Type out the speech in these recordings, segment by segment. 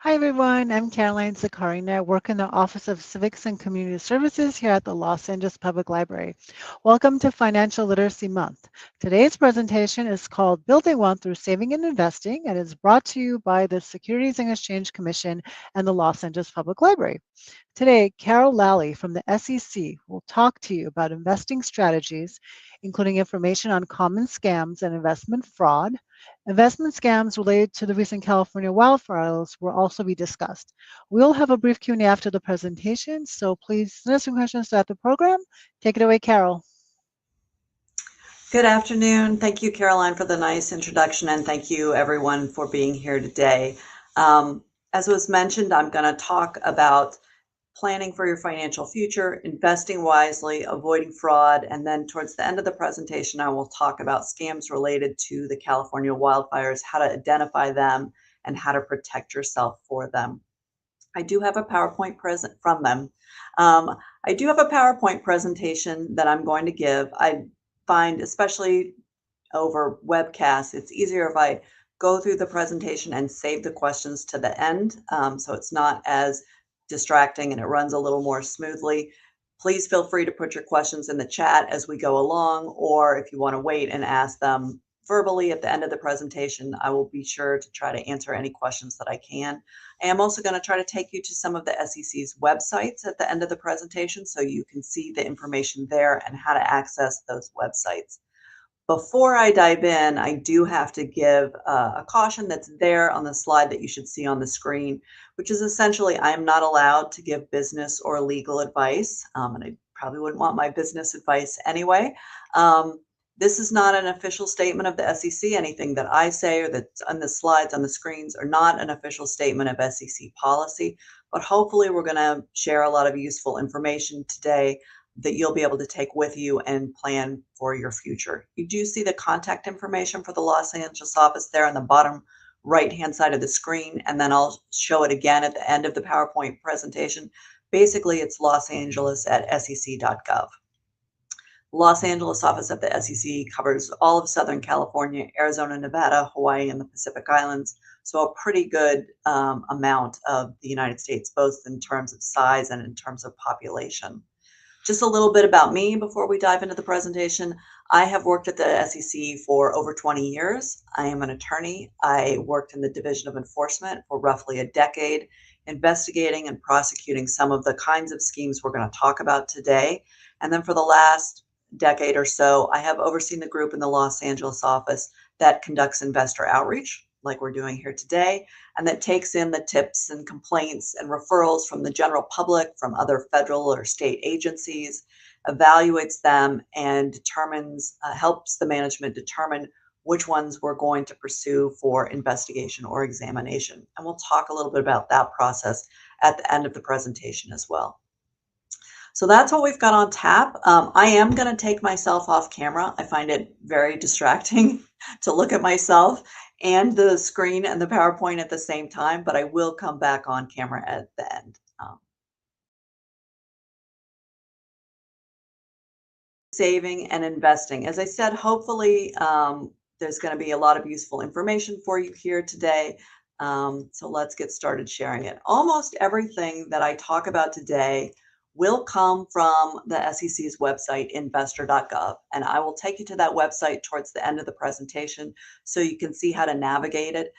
Hi everyone, I'm Caroline Zakarina. I work in the Office of Civics and Community Services here at the Los Angeles Public Library. Welcome to Financial Literacy Month. Today's presentation is called Building Wealth Through Saving and Investing and is brought to you by the Securities and Exchange Commission and the Los Angeles Public Library. Today, Carol Lally from the SEC will talk to you about investing strategies, including information on common scams and investment fraud. Investment scams related to the recent California wildfires will also be discussed. We'll have a brief Q&A after the presentation, so please send us some questions throughout the program. Take it away, Carol. Good afternoon. Thank you, Caroline, for the nice introduction, and thank you, everyone, for being here today. As was mentioned, I'm going to talk about planning for your financial future, investing wisely, avoiding fraud, and then towards the end of the presentation, I will talk about scams related to the California wildfires, how to identify them, and how to protect yourself for them. I do have a PowerPoint present from them. I do have a PowerPoint presentation that I'm going to give. I find, especially over webcasts, it's easier if I go through the presentation and save the questions to the end, so it's not as distracting and it runs a little more smoothly. Please feel free to put your questions in the chat as we go along, or if you want to wait and ask them verbally at the end of the presentation, I will be sure to try to answer any questions that I can. I am also going to try to take you to some of the SEC's websites at the end of the presentation so you can see the information there and how to access those websites. Before I dive in, I do have to give a caution that's there on the slide that you should see on the screen, which is essentially I am not allowed to give business or legal advice, and I probably wouldn't want my business advice anyway. This is not an official statement of the SEC. Anything that I say or that's on the slides on the screens are not an official statement of SEC policy, but hopefully we're going to share a lot of useful information today that you'll be able to take with you and plan for your future. You do see the contact information for the Los Angeles office there on the bottom right-hand side of the screen, and then I'll show it again at the end of the PowerPoint presentation. Basically, it's losangeles@sec.gov. Los Angeles office of the SEC covers all of Southern California, Arizona, Nevada, Hawaii, and the Pacific Islands. So a pretty good amount of the United States, both in terms of size and in terms of population. Just a little bit about me before we dive into the presentation. I have worked at the SEC for over 20 years. I am an attorney. I worked in the Division of Enforcement for roughly a decade, investigating and prosecuting some of the kinds of schemes we're going to talk about today. And then for the last decade or so, I have overseen the group in the Los Angeles office that conducts investor outreach, like we're doing here today, and that takes in the tips and complaints and referrals from the general public, from other federal or state agencies, evaluates them, and determines, helps the management determine which ones we're going to pursue for investigation or examination. And we'll talk a little bit about that process at the end of the presentation as well. So that's what we've got on tap. I am going to take myself off camera. I find it very distracting to look at myself and the screen and the PowerPoint at the same time, but I will come back on camera at the end. Saving and investing. As I said, hopefully there's going to be a lot of useful information for you here today. So let's get started sharing it. Almost everything that I talk about today will come from the SEC's website, investor.gov. And I will take you to that website towards the end of the presentation so you can see how to navigate it.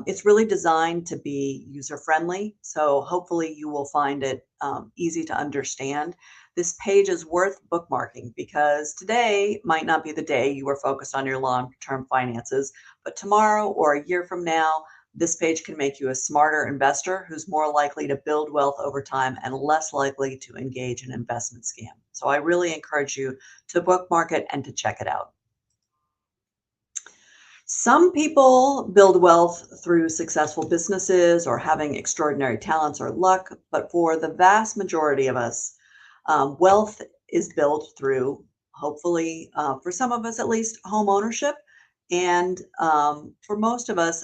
It's really designed to be user-friendly, so hopefully you will find it easy to understand. This page is worth bookmarking because today might not be the day you are focused on your long-term finances, but tomorrow or a year from now, this page can make you a smarter investor who's more likely to build wealth over time and less likely to engage in investment scam. So I really encourage you to bookmark it and to check it out. Some people build wealth through successful businesses or having extraordinary talents or luck, but for the vast majority of us, wealth is built through, hopefully, for some of us at least, home ownership, and for most of us,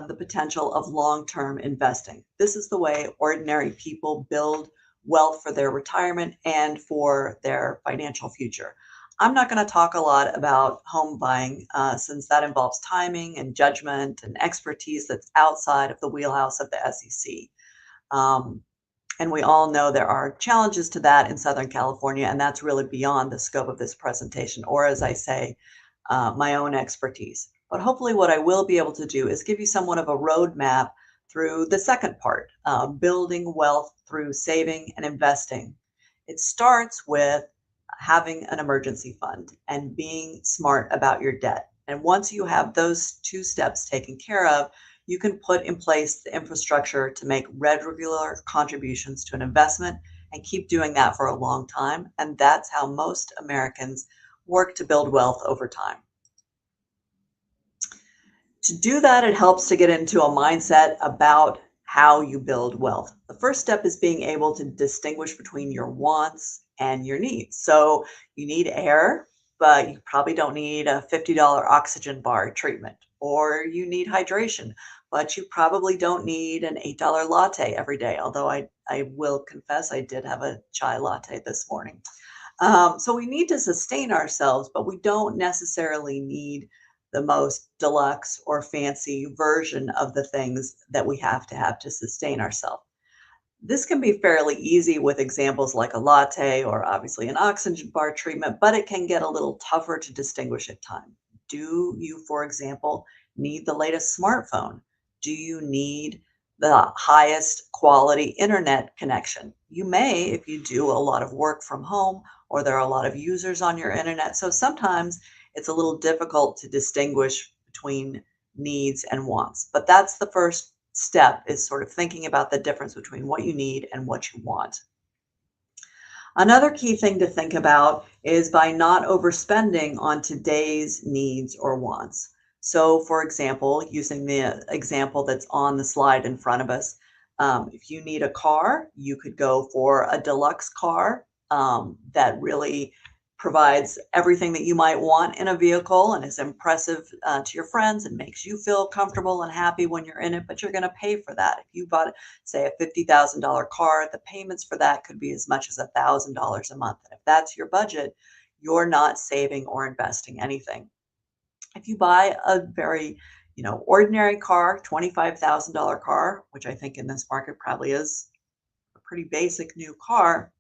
the potential of long-term investing. This is the way ordinary people build wealth for their retirement and for their financial future. I'm not going to talk a lot about home buying since that involves timing and judgment and expertise that's outside of the wheelhouse of the SEC. Um, and we all know there are challenges to that in Southern California, and that's really beyond the scope of this presentation, or as I say, my own expertise. But hopefully what I will be able to do is give you somewhat of a roadmap through the second part, building wealth through saving and investing. It starts with having an emergency fund and being smart about your debt. And once you have those two steps taken care of, you can put in place the infrastructure to make regular contributions to an investment and keep doing that for a long time. And that's how most Americans work to build wealth over time. To do that, it helps to get into a mindset about how you build wealth. The first step is being able to distinguish between your wants and your needs. So you need air, but you probably don't need a $50 oxygen bar treatment. Or you need hydration, but you probably don't need an $8 latte every day. Although I will confess I did have a chai latte this morning. So we need to sustain ourselves, but we don't necessarily need the most deluxe or fancy version of the things that we have to sustain ourselves. This can be fairly easy with examples like a latte or obviously an oxygen bar treatment, but it can get a little tougher to distinguish at times. Do you, for example, need the latest smartphone? Do you need the highest quality internet connection? You may if you do a lot of work from home or there are a lot of users on your internet. So sometimes it's a little difficult to distinguish between needs and wants. But that's the first step, is sort of thinking about the difference between what you need and what you want. Another key thing to think about is by not overspending on today's needs or wants. So, for example, using the example that's on the slide in front of us, if you need a car, you could go for a deluxe car that really provides everything that you might want in a vehicle and is impressive to your friends and makes you feel comfortable and happy when you're in it, but you're going to pay for that. If you bought, say, a $50,000 car, the payments for that could be as much as $1,000 a month. And if that's your budget, you're not saving or investing anything. If you buy a very, ordinary car, $25,000 car, which I think in this market probably is a pretty basic new car,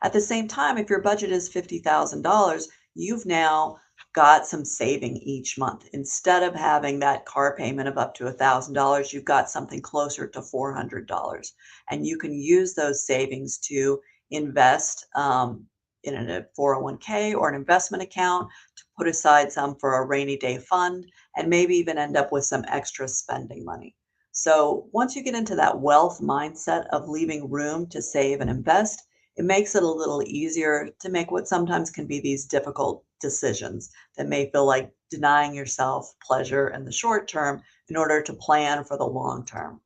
at the same time, if your budget is $50,000, you've now got some saving each month. Instead of having that car payment of up to $1,000, you've got something closer to $400. And you can use those savings to invest in a 401k or an investment account, to put aside some for a rainy day fund, and maybe even end up with some extra spending money. So once you get into that wealth mindset of leaving room to save and invest, it makes it a little easier to make what sometimes can be these difficult decisions that may feel like denying yourself pleasure in the short term in order to plan for the long term.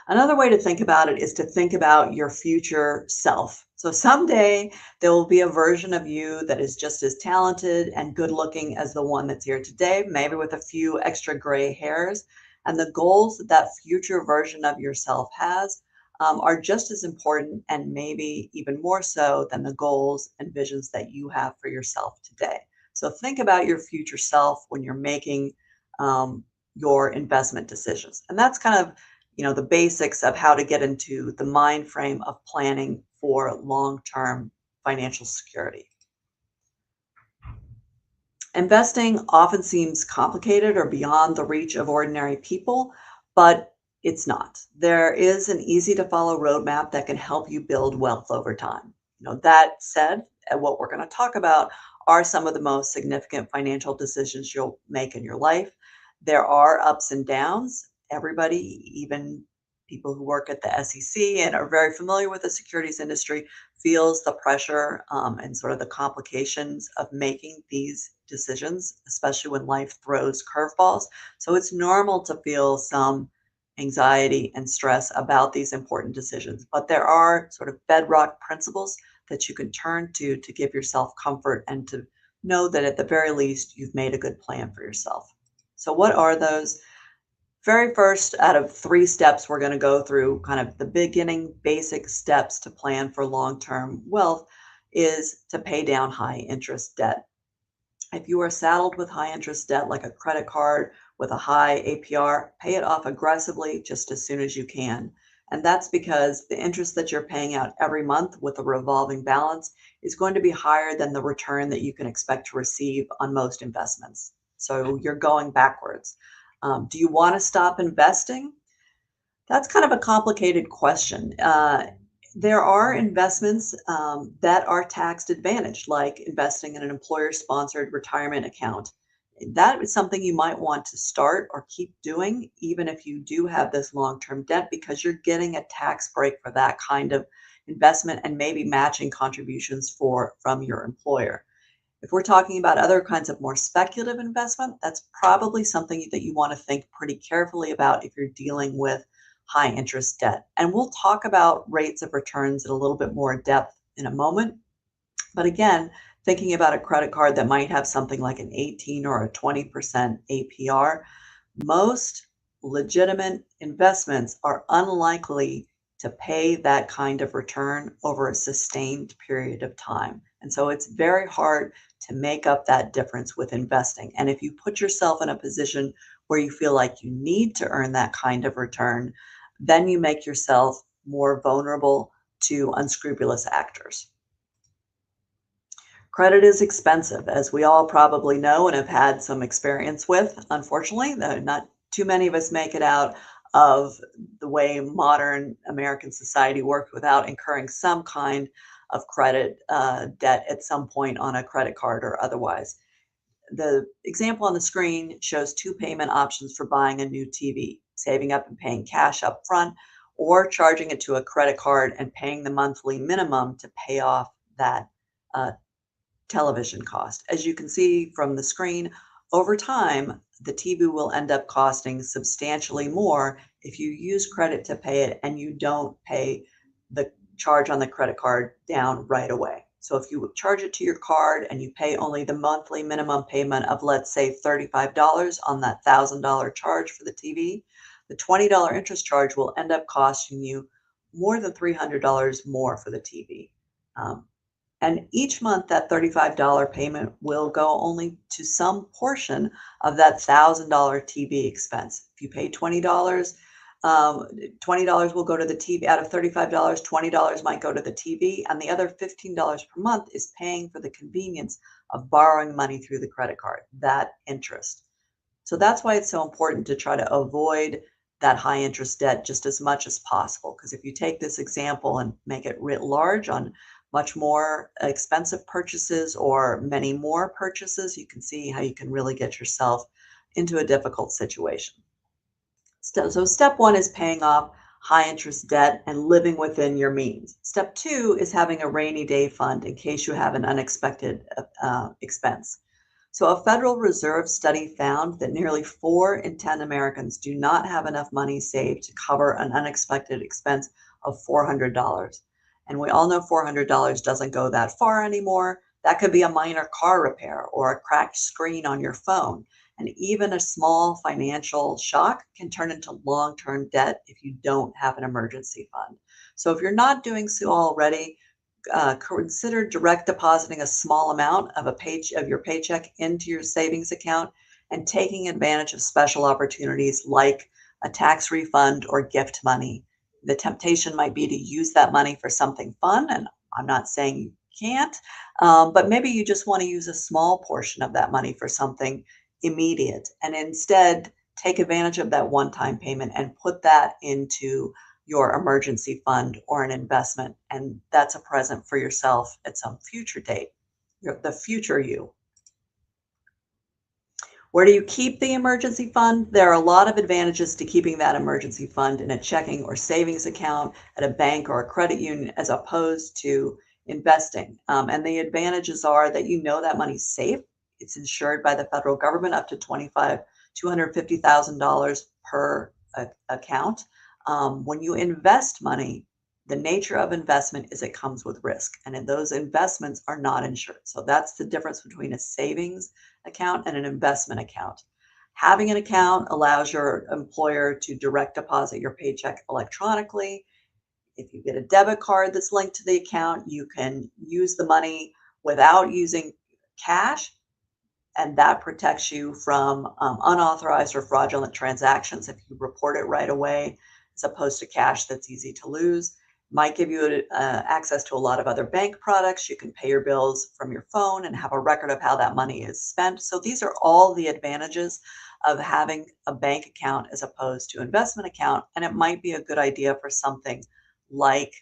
Another way to think about it is to think about your future self. So someday there will be a version of you that is just as talented and good looking as the one that's here today, maybe with a few extra gray hairs. And the goals that that future version of yourself has are just as important and maybe even more so than the goals and visions that you have for yourself today. So think about your future self when you're making your investment decisions. And that's kind of, the basics of how to get into the mind frame of planning for long-term financial security. Investing often seems complicated or beyond the reach of ordinary people, but it's not. There is an easy to follow roadmap that can help you build wealth over time. That said, what we're going to talk about are some of the most significant financial decisions you'll make in your life. There are ups and downs. Everybody, even people who work at the SEC and are very familiar with the securities industry, feels the pressure and sort of the complications of making these decisions, especially when life throws curveballs. So it's normal to feel some anxiety and stress about these important decisions, but there are sort of bedrock principles that you can turn to give yourself comfort and to know that at the very least you've made a good plan for yourself. So what are those? Very first out of 3 steps, we're going to go through kind of the beginning basic steps to plan for long-term wealth. is to pay down high interest debt. If you are saddled with high interest debt like a credit card with a high APR, pay it off aggressively just as soon as you can. And that's because the interest that you're paying out every month with a revolving balance is going to be higher than the return that you can expect to receive on most investments. So you're going backwards. Do you want to stop investing? That's kind of a complicated question. There are investments that are tax advantaged, like investing in an employer sponsored retirement account. That is something you might want to start or keep doing, even if you do have this long term debt, because you're getting a tax break for that kind of investment and maybe matching contributions from your employer. If we're talking about other kinds of more speculative investment, that's probably something that you want to think pretty carefully about if you're dealing with high interest debt. And we'll talk about rates of returns in a little bit more depth in a moment. But again, thinking about a credit card that might have something like an 18 or a 20% APR, most legitimate investments are unlikely to pay that kind of return over a sustained period of time. And so it's very hard to make up that difference with investing. And if you put yourself in a position where you feel like you need to earn that kind of return, then you make yourself more vulnerable to unscrupulous actors. Credit is expensive, as we all probably know and have had some experience with. Unfortunately, not too many of us make it out of the way modern American society works without incurring some kind of credit debt at some point on a credit card or otherwise. The example on the screen shows two payment options for buying a new TV, saving up and paying cash up front, or charging it to a credit card and paying the monthly minimum to pay off that uh, television cost. As you can see from the screen, over time, the TV will end up costing substantially more if you use credit to pay it and you don't pay the charge on the credit card down right away. So if you charge it to your card and you pay only the monthly minimum payment of, let's say, $35 on that $1,000 charge for the TV, the $20 interest charge will end up costing you more than $300 more for the TV. And each month, that $35 payment will go only to some portion of that $1,000 TV expense. If you pay $20, $20 will go to the TV. Out of $35, $20 might go to the TV, and the other $15 per month is paying for the convenience of borrowing money through the credit card, that interest. So that's why it's so important to try to avoid that high interest debt just as much as possible. Because if you take this example and make it writ large on much more expensive purchases or many more purchases, you can see how you can really get yourself into a difficult situation. So step one is paying off high interest debt and living within your means. Step two is having a rainy day fund in case you have an unexpected expense. So a Federal Reserve study found that nearly 4 in 10 Americans do not have enough money saved to cover an unexpected expense of $400. And we all know $400 doesn't go that far anymore. That could be a minor car repair or a cracked screen on your phone. And even a small financial shock can turn into long-term debt if you don't have an emergency fund. So if you're not doing so already, consider direct depositing a small amount of your paycheck into your savings account and taking advantage of special opportunities like a tax refund or gift money. The temptation might be to use that money for something fun, and I'm not saying you can't, but maybe you just want to use a small portion of that money for something immediate, and instead take advantage of that one-time payment and put that into your emergency fund or an investment, and that's a present for yourself at some future date, the future you. Where do you keep the emergency fund? There are a lot of advantages to keeping that emergency fund in a checking or savings account at a bank or a credit union as opposed to investing. And the advantages are that you know that money's safe. It's insured by the federal government up to $250,000 per account. When you invest money, the nature of investment is it comes with risk, and those investments are not insured. So that's the difference between a savings account and an investment account. Having an account allows your employer to direct deposit your paycheck electronically. If you get a debit card that's linked to the account, you can use the money without using cash, and that protects you from unauthorized or fraudulent transactions if you report it right away, as opposed to cash that's easy to lose. Might give you access to a lot of other bank products. You can pay your bills from your phone and have a record of how that money is spent. So these are all the advantages of having a bank account as opposed to investment account. And it might be a good idea for something like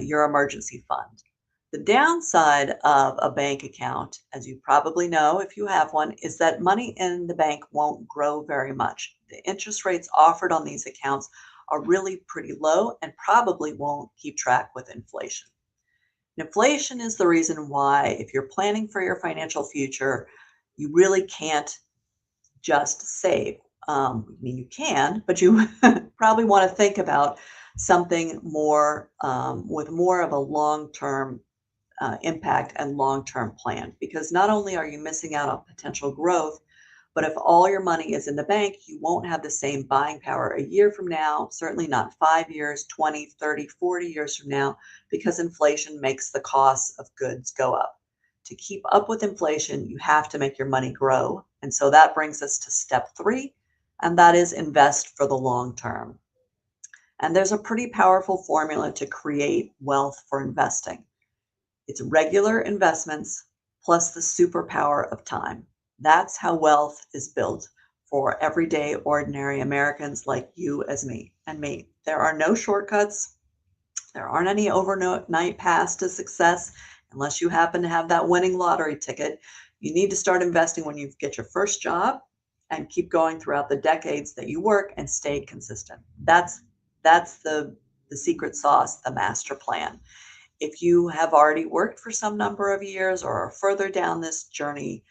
your emergency fund. The downside of a bank account, as you probably know if you have one, is that money in the bank won't grow very much. The interest rates offered on these accounts are really pretty low and probably won't keep track with inflation. Inflation is the reason why, if you're planning for your financial future, you really can't just save. I mean, you can, but you probably want to think about something more with more of a long-term impact and long-term plan, because not only are you missing out on potential growth, but if all your money is in the bank, you won't have the same buying power a year from now, certainly not 5 years, 20, 30, 40 years from now, because inflation makes the costs of goods go up. To keep up with inflation, you have to make your money grow. And so that brings us to step 3, and that is invest for the long term. And there's a pretty powerful formula to create wealth for investing. It's regular investments plus the superpower of time. That's how wealth is built for everyday, ordinary Americans like you as me and me. There are no shortcuts. There aren't any overnight paths to success unless you happen to have that winning lottery ticket. You need to start investing when you get your first job and keep going throughout the decades that you work and stay consistent. That's the secret sauce, the master plan. If you have already worked for some number of years or are further down this journey,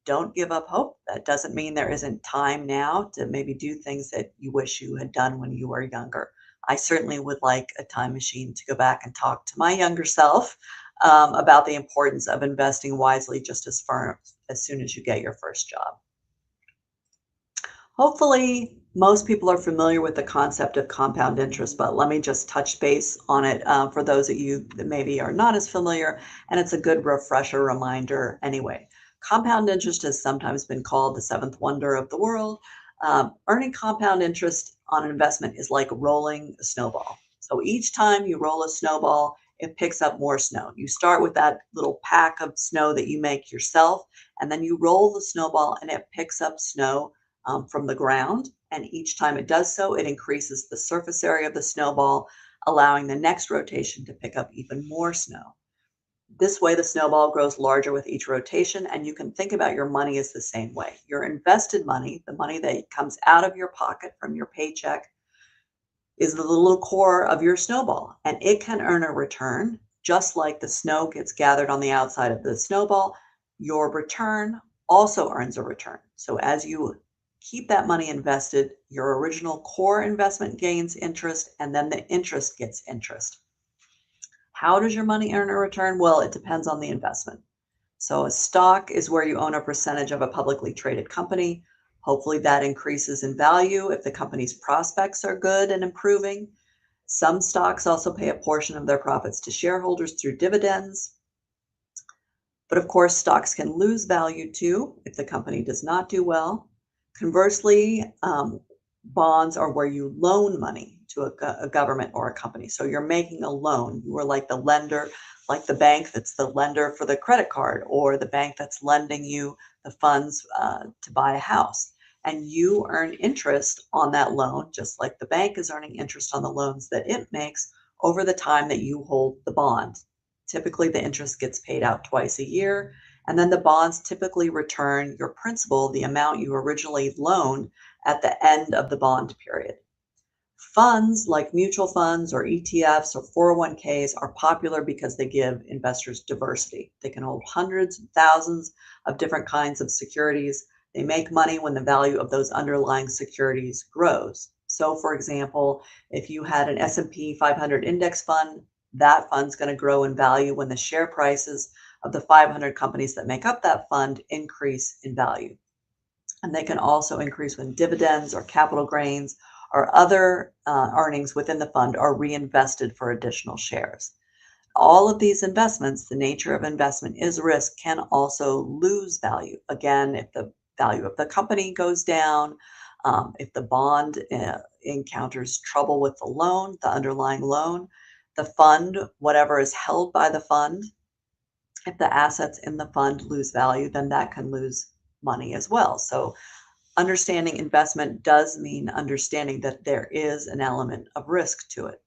don't give up hope. That doesn't mean there isn't time now to maybe do things that you wish you had done when you were younger. I certainly would like a time machine to go back and talk to my younger self about the importance of investing wisely just as soon as you get your first job. Hopefully, most people are familiar with the concept of compound interest, but let me just touch base on it for those of you that maybe are not as familiar, and it's a good refresher reminder anyway. Compound interest has sometimes been called the seventh wonder of the world. Earning compound interest on an investment is like rolling a snowball. So each time you roll a snowball, it picks up more snow. You start with that little pack of snow that you make yourself, and then you roll the snowball and it picks up snow from the ground. And each time it does so, it increases the surface area of the snowball, allowing the next rotation to pick up even more snow. This way, the snowball grows larger with each rotation, and you can think about your money as the same way. Your invested money, the money that comes out of your pocket from your paycheck, is the little core of your snowball, and it can earn a return just like the snow gets gathered on the outside of the snowball. Your return also earns a return. So as you keep that money invested, your original core investment gains interest, and then the interest gets interest. How does your money earn a return? Well, it depends on the investment. So a stock is where you own a percentage of a publicly traded company. Hopefully that increases in value if the company's prospects are good and improving. Some stocks also pay a portion of their profits to shareholders through dividends. But of course, stocks can lose value too if the company does not do well. Conversely, bonds are where you loan money to a government or a company. So you're making a loan. You are like the lender, like the bank that's the lender for the credit card, or the bank that's lending you the funds to buy a house. And you earn interest on that loan, just like the bank is earning interest on the loans that it makes over the time that you hold the bond. Typically, the interest gets paid out twice a year. And then the bonds typically return your principal, the amount you originally loaned, at the end of the bond period. Funds like mutual funds or ETFs or 401ks are popular because they give investors diversity. They can hold hundreds and thousands of different kinds of securities. They make money when the value of those underlying securities grows. So for example, if you had an S&P 500 index fund, that fund's going to grow in value when the share prices of the 500 companies that make up that fund increase in value. And they can also increase when dividends or capital gains or other earnings within the fund are reinvested for additional shares. All of these investments, the nature of investment is risk, can also lose value. Again, if the value of the company goes down, if the bond encounters trouble with the loan, the underlying loan, the fund, whatever is held by the fund, if the assets in the fund lose value, then that can lose money as well. So understanding investment does mean understanding that there is an element of risk to it.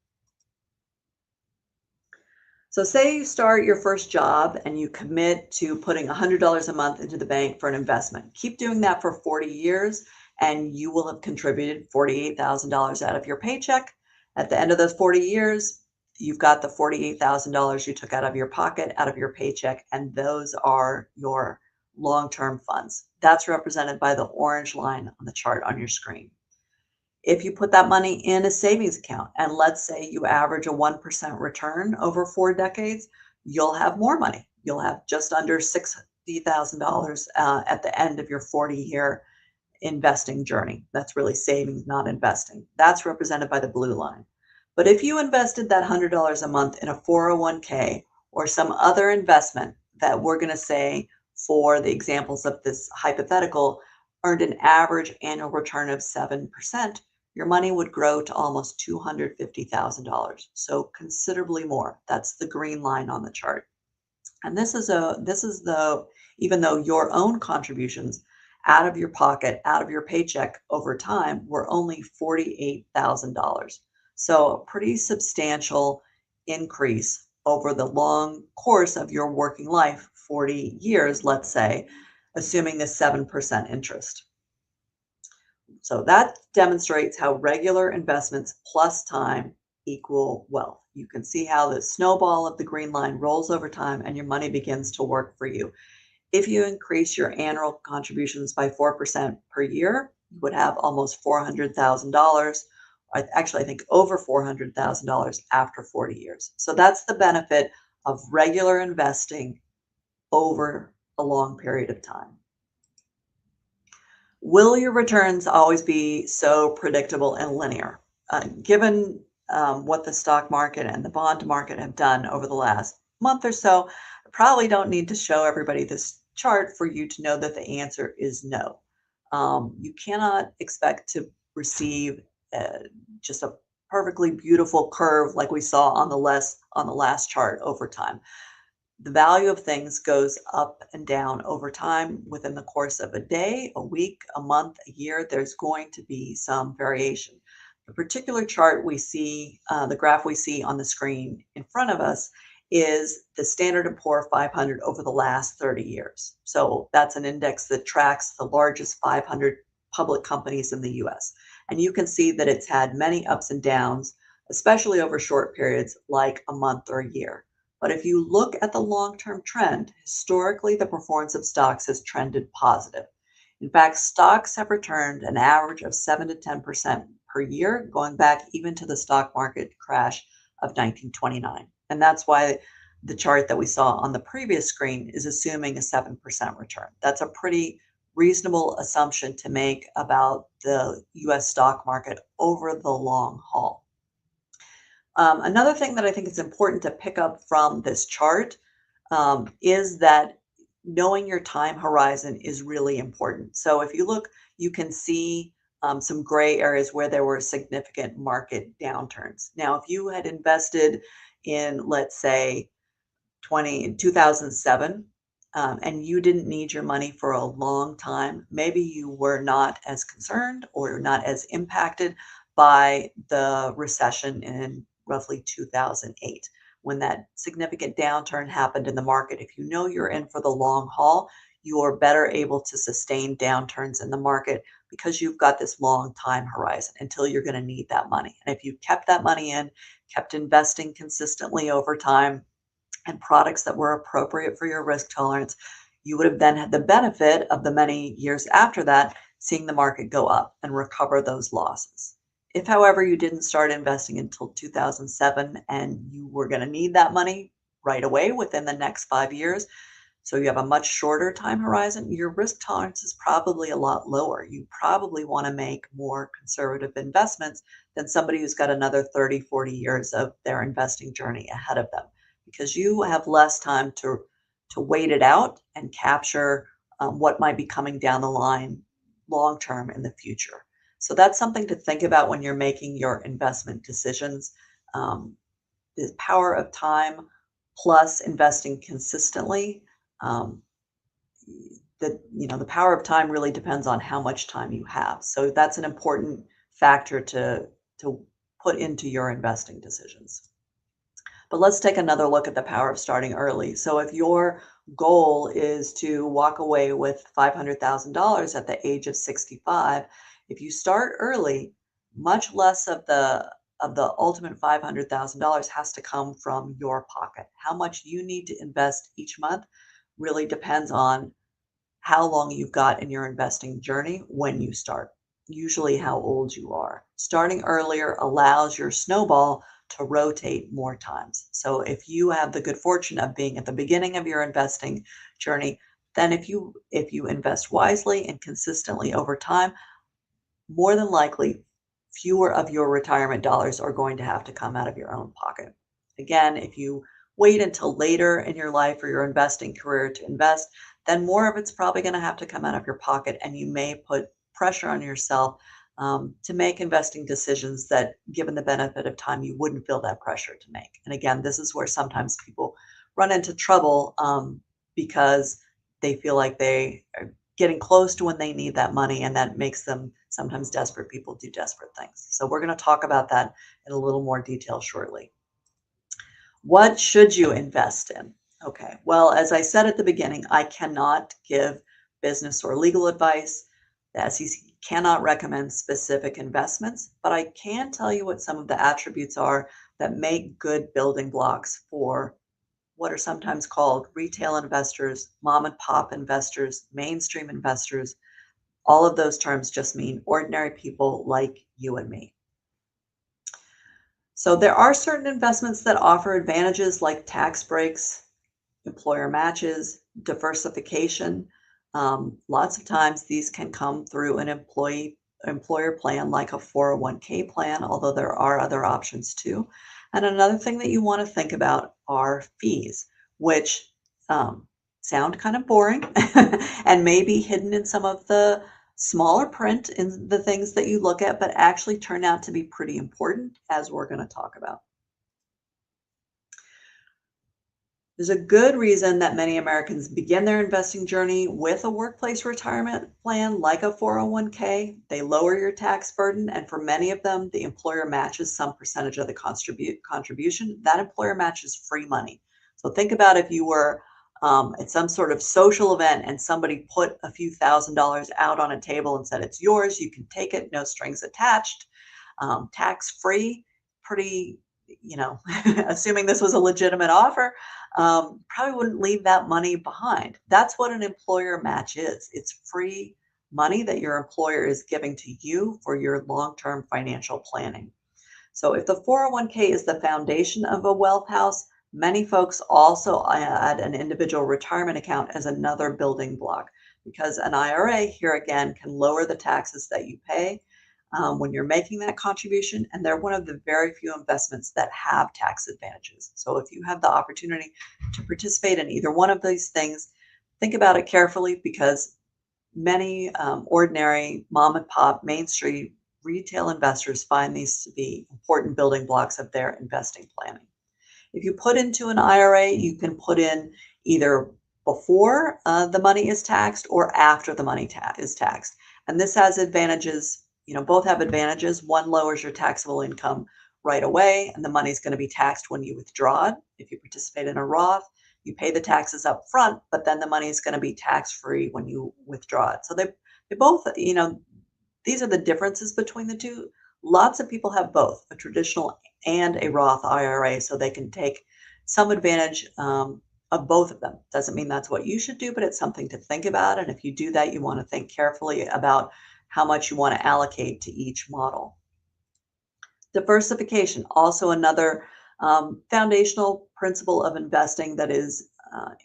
So say you start your first job and you commit to putting $100 a month into the bank for an investment. Keep doing that for 40 years and you will have contributed $48,000 out of your paycheck. At the end of those 40 years, you've got the $48,000 you took out of your pocket, out of your paycheck, and those are your long-term funds. That's represented by the orange line on the chart on your screen. If you put that money in a savings account and let's say you average a 1% return over 4 decades, you'll have more money. You'll have just under $60,000 at the end of your 40-year investing journey. That's really savings, not investing. That's represented by the blue line. But if you invested that $100 a month in a 401k or some other investment that we're going to say for the examples of this hypothetical earned an average annual return of 7%, your money would grow to almost $250,000. So considerably more. That's the green line on the chart. And this is even though your own contributions out of your pocket, out of your paycheck over time were only $48,000. So a pretty substantial increase over the long course of your working life, 40 years, let's say, assuming the 7% interest. So that demonstrates how regular investments plus time equal wealth. You can see how the snowball of the green line rolls over time and your money begins to work for you. If you increase your annual contributions by 4% per year, you would have almost $400,000. Actually, I think over $400,000 after 40 years. So that's the benefit of regular investing over a long period of time. Will your returns always be so predictable and linear? Given what the stock market and the bond market have done over the last month or so, I probably don't need to show everybody this chart for you to know that the answer is no. You cannot expect to receive just a perfectly beautiful curve like we saw on the last chart over time. The value of things goes up and down over time within the course of a day, a week, a month, a year. There's going to be some variation. The particular chart we see, the graph we see on the screen in front of us is the Standard & Poor 500 over the last 30 years. So that's an index that tracks the largest 500 public companies in the US. And you can see that it's had many ups and downs, especially over short periods like a month or a year. But if you look at the long-term trend, historically, the performance of stocks has trended positive. In fact, stocks have returned an average of 7 to 10% per year, going back even to the stock market crash of 1929. And that's why the chart that we saw on the previous screen is assuming a 7% return. That's a pretty reasonable assumption to make about the US stock market over the long haul. Another thing that I think is important to pick up from this chart is that knowing your time horizon is really important. So if you look, you can see some gray areas where there were significant market downturns. Now, if you had invested in, let's say, 2007, and you didn't need your money for a long time, maybe you were not as concerned or not as impacted by the recession in roughly 2008, when that significant downturn happened in the market. If you know you're in for the long haul, you are better able to sustain downturns in the market because you've got this long time horizon until you're going to need that money. And if you kept that money in, kept investing consistently over time and products that were appropriate for your risk tolerance, you would have then had the benefit of the many years after that, seeing the market go up and recover those losses. If, however, you didn't start investing until 2007 and you were going to need that money right away within the next 5 years, so you have a much shorter time horizon, your risk tolerance is probably a lot lower. You probably want to make more conservative investments than somebody who's got another 30, 40 years of their investing journey ahead of them, because you have less time to wait it out and capture what might be coming down the line long term in the future. So that's something to think about when you're making your investment decisions. Um, the power of time plus investing consistently. Um, the power of time really depends on how much time you have. So that's an important factor to put into your investing decisions. But let's take another look at the power of starting early. So if your goal is to walk away with $500,000 at the age of 65, if you start early, much less of the ultimate $500,000 has to come from your pocket. How much you need to invest each month really depends on how long you've got in your investing journey when you start, usually how old you are. Starting earlier allows your snowball to rotate more times. So if you have the good fortune of being at the beginning of your investing journey, then if you invest wisely and consistently over time, more than likely fewer of your retirement dollars are going to have to come out of your own pocket. Again, if you wait until later in your life or your investing career to invest, then more of it's probably going to have to come out of your pocket, and you may put pressure on yourself to make investing decisions that, given the benefit of time, you wouldn't feel that pressure to make. And again, this is where sometimes people run into trouble because they feel like they are getting close to when they need that money, and that makes them sometimes desperate people do desperate things. So we're going to talk about that in a little more detail shortly. What should you invest in? Okay, well, as I said at the beginning, I cannot give business or legal advice. The SEC cannot recommend specific investments, but I can tell you what some of the attributes are that make good building blocks for what are sometimes called retail investors, mom and pop investors, mainstream investors. All of those terms just mean ordinary people like you and me. So there are certain investments that offer advantages like tax breaks, employer matches, diversification. Lots of times these can come through an employer plan like a 401k plan, although there are other options too. And another thing that you want to think about are fees, which sound kind of boring and may be hidden in some of the smaller print in the things that you look at, but actually turn out to be pretty important, as we're going to talk about. There's a good reason that many Americans begin their investing journey with a workplace retirement plan like a 401k. They lower your tax burden, and for many of them, the employer matches some percentage of the contribution. That employer match is free money. So think about if you were at some sort of social event and somebody put a few $1,000s out on a table and said, it's yours, you can take it, no strings attached, tax free, pretty, assuming this was a legitimate offer, probably wouldn't leave that money behind. That's what an employer match is. It's free money that your employer is giving to you for your long-term financial planning. So if the 401k is the foundation of a wealth house, many folks also add an individual retirement account as another building block, because an IRA, here again, can lower the taxes that you pay when you're making that contribution, and they're one of the very few investments that have tax advantages. So if you have the opportunity to participate in either one of these things, think about it carefully, because many ordinary mom and pop Main Street retail investors find these to be important building blocks of their investing planning. If you put into an IRA, you can put in either before the money is taxed or after the money is taxed. And this has advantages. Both have advantages. One lowers your taxable income right away, and the money is going to be taxed when you withdraw it. If you participate in a Roth, you pay the taxes up front, but then the money is going to be tax-free when you withdraw it. So they both, these are the differences between the two. Lots of people have both, a traditional and a Roth IRA, so they can take some advantage of both of them. Doesn't mean that's what you should do, but it's something to think about. And if you do that, you want to think carefully about how much you want to allocate to each model. Diversification, also another foundational principle of investing that is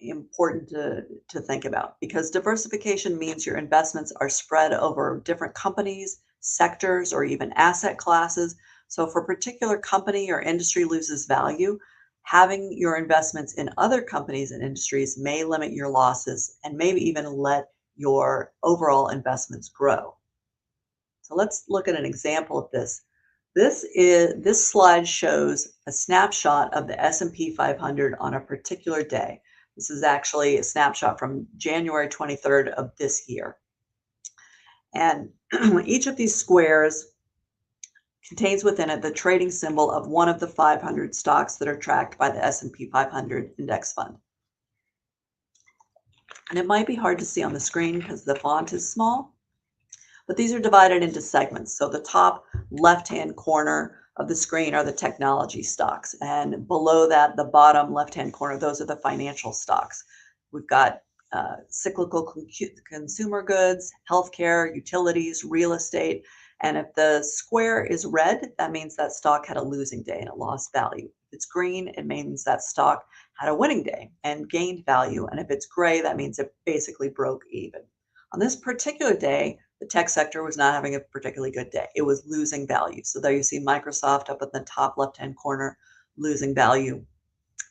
important to think about, because diversification means your investments are spread over different companies, sectors, or even asset classes. So if a particular company or industry loses value, having your investments in other companies and industries may limit your losses and maybe even let your overall investments grow. So let's look at an example of this. This slide shows a snapshot of the S&P 500 on a particular day. This is actually a snapshot from January 23rd of this year. And each of these squares contains within it the trading symbol of one of the 500 stocks that are tracked by the S&P 500 index fund. And it might be hard to see on the screen because the font is small, but these are divided into segments. So the top left-hand corner of the screen are the technology stocks. And below that, the bottom left-hand corner, those are the financial stocks. We've got cyclical consumer goods, healthcare, utilities, real estate. And if the square is red, that means that stock had a losing day and it lost value. If it's green, it means that stock had a winning day and gained value. And if it's gray, that means it basically broke even. On this particular day, the tech sector was not having a particularly good day. It was losing value. So there you see Microsoft up at the top left-hand corner, losing value.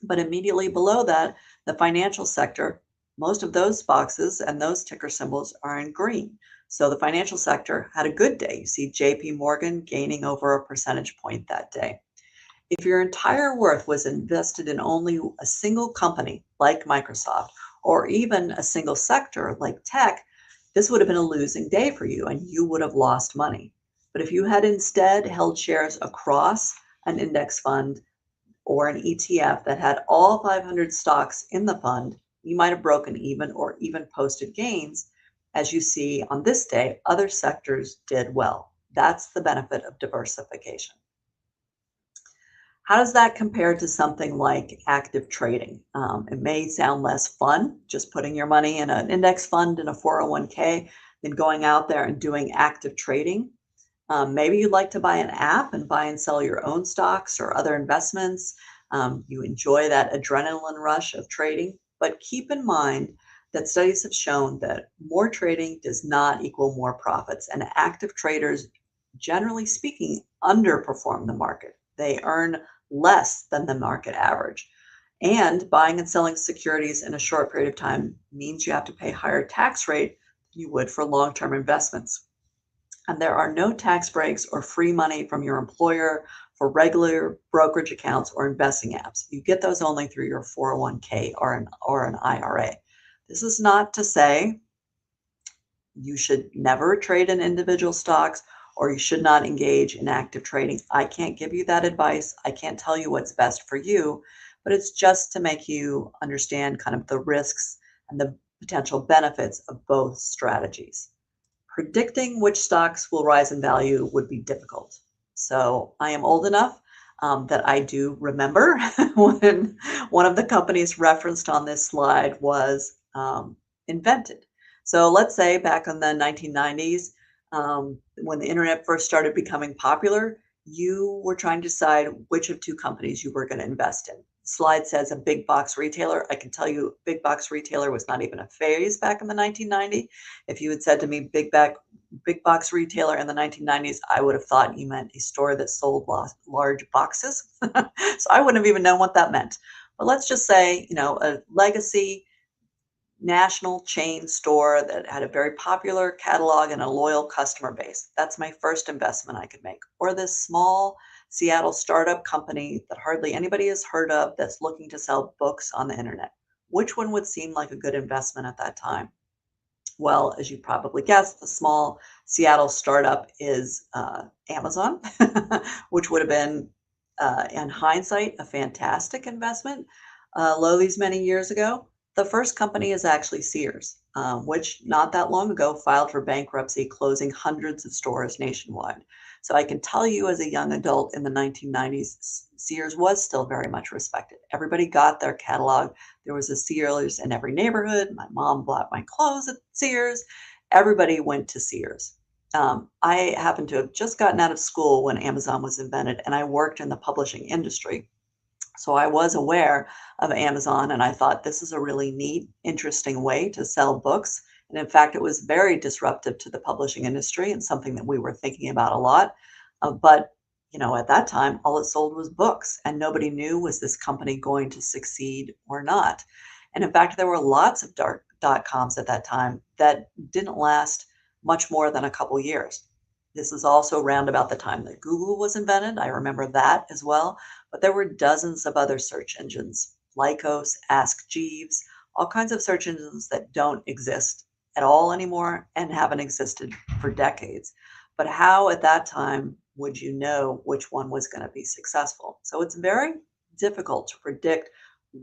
But immediately below that, the financial sector, most of those boxes and those ticker symbols are in green. So the financial sector had a good day. You see JP Morgan gaining over a percentage point that day. If your entire worth was invested in only a single company like Microsoft, or even a single sector like tech, this would have been a losing day for you and you would have lost money. But if you had instead held shares across an index fund or an ETF that had all 500 stocks in the fund, you might have broken even or even posted gains. As you see on this day, other sectors did well. That's the benefit of diversification. How does that compare to something like active trading? It may sound less fun just putting your money in an index fund in a 401k than going out there and doing active trading. Maybe you'd like to buy an app and buy and sell your own stocks or other investments. You enjoy that adrenaline rush of trading, but keep in mind that studies have shown that more trading does not equal more profits, and active traders, generally speaking, underperform the market. They earn less than the market average. And buying and selling securities in a short period of time means you have to pay higher tax rate than you would for long-term investments. And there are no tax breaks or free money from your employer for regular brokerage accounts or investing apps. You get those only through your 401k or an IRA. This is not to say you should never trade in individual stocks or you should not engage in active trading. I can't give you that advice. I can't tell you what's best for you, but it's just to make you understand kind of the risks and the potential benefits of both strategies. Predicting which stocks will rise in value would be difficult. So I am old enough that I do remember when one of the companies referenced on this slide was invented. So let's say back in the 1990s, when the internet first started becoming popular, you were trying to decide which of two companies you were going to invest in. Slide says a big box retailer. I can tell you big box retailer was not even a phase back in the 1990s. If you had said to me big box retailer in the 1990s, I would have thought you meant a store that sold large boxes. So I wouldn't have even known what that meant. But let's just say, a legacy national chain store that had a very popular catalog and a loyal customer base. That's my first investment I could make. Or this small Seattle startup company that hardly anybody has heard of that's looking to sell books on the internet. Which one would seem like a good investment at that time? Well, as you probably guessed, the small Seattle startup is Amazon, which would have been, in hindsight, a fantastic investment these many years ago. The first company is actually Sears, which not that long ago filed for bankruptcy, closing hundreds of stores nationwide. So I can tell you as a young adult in the 1990s, Sears was still very much respected. Everybody got their catalog. There was a Sears in every neighborhood. My mom bought my clothes at Sears. Everybody went to Sears. I happened to have just gotten out of school when Amazon was invented, and I worked in the publishing industry. So I was aware of Amazon and I thought this is a really neat, interesting way to sell books. And in fact, it was very disruptive to the publishing industry and something that we were thinking about a lot. But at that time, all it sold was books, and nobody knew, was this company going to succeed or not. And in fact, there were lots of dark dot coms at that time that didn't last much more than a couple years. This is also around about the time that Google was invented. I remember that as well. But there were dozens of other search engines, Lycos, Ask Jeeves, all kinds of search engines that don't exist at all anymore and haven't existed for decades. But how at that time would you know which one was going to be successful? So it's very difficult to predict